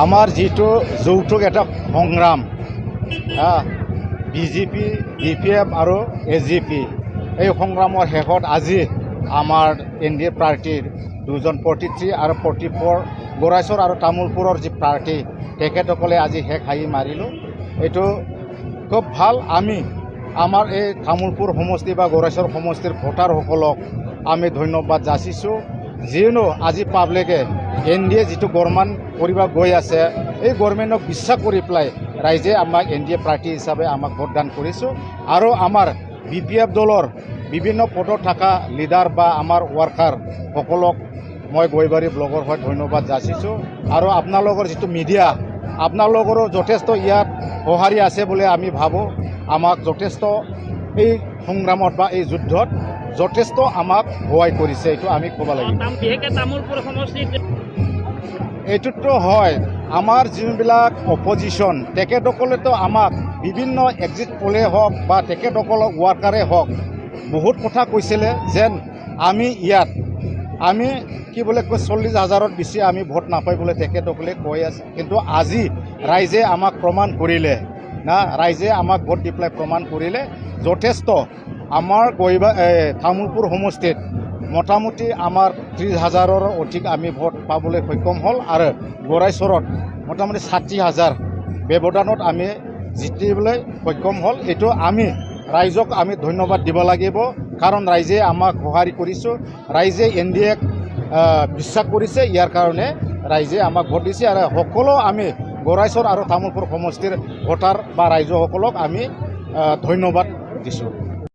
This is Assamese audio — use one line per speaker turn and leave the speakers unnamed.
আমাৰ যিটো যৌতুক এটা সংগ্ৰাম বিজেপি DPF আৰু AGP এই সংগ্ৰামৰ শেষত আজি আমাৰ NDA প্ৰাৰ্থীৰ দুজন 43 আৰু 44 গোৰাইছৰ আৰু তামোলপুৰৰ যি প্ৰাৰ্থী তেখেতসকলে আজি শেষ হাঁহি মাৰিলোঁ। এইটো খুব ভাল। আমি আমাৰ এই তামোলপুৰ সমষ্টি বা গোৰাইছৰ সমষ্টিৰ ভোটাৰসকলক আমি ধন্যবাদ যাচিছোঁ, যিনো আজি পাব্লিকে NDA যিটো গভৰ্ণমেণ্ট কৰিব গৈ আছে এই গভৰ্ণমেণ্টক বিশ্বাস কৰি পেলাই ৰাইজে আমাক NDA প্ৰাৰ্থী হিচাপে আমাক ভোটদান কৰিছোঁ। আৰু আমাৰ BPF দলৰ বিভিন্ন পদত থকা লিডাৰ বা আমাৰ ৱাৰ্কাৰ সকলক মই গৈবাৰী ব্লগৰ হৈ ধন্যবাদ যাচিছোঁ। আৰু আপোনালোকৰ যিটো মিডিয়া আপোনালোকৰো যথেষ্ট ইয়াত সঁহাৰি আছে বুলি আমি ভাবোঁ। আমাক যথেষ্ট এই সংগ্ৰামত বা এই যুদ্ধত যথেষ্ট আমাক সহায় কৰিছে, এইটো আমি ক'ব লাগিব। এইটোতো হয়, আমাৰ যোনবিলাক অপজিশ্যন তেখেতসকলেতো আমাক বিভিন্ন এক্সিট পোলে হওক বা তেখেতসকলক ৱাৰ্কাৰে হওক বহুত কথা কৈছিলে যেন আমি ইয়াত আমি কি বোলে 40,000ত বেছি আমি ভোট নাপায় বুলি তেখেতসকলে কৈ আছে। কিন্তু আজি ৰাইজে আমাক প্ৰমাণ কৰিলে ৰাইজে আমাক ভোট দি পেলাই প্ৰমাণ কৰিলে যথেষ্ট আমাৰ তামোলপুৰ সমষ্টিত মোটামুটি আমাৰ 30,000ৰ অধিক আমি ভোট পাবলৈ সক্ষম হ'ল। আৰু গোৰাইছৰত মোটামুটি 60,000 ব্যৱধানত আমি জিতিবলৈ সক্ষম হ'ল। এইটো আমি ৰাইজক আমি ধন্যবাদ দিব লাগিব, কাৰণ ৰাইজে আমাক সঁহাৰি কৰিছোঁ, ৰাইজে NDAক বিশ্বাস কৰিছে, ইয়াৰ কাৰণে ৰাইজে আমাক ভোট দিছে। আৰু সকলো আমি গোৰাইছৰ আৰু তামোলপুৰ সমষ্টিৰ ভোটাৰ বা ৰাইজসকলক আমি ধন্যবাদ দিছোঁ।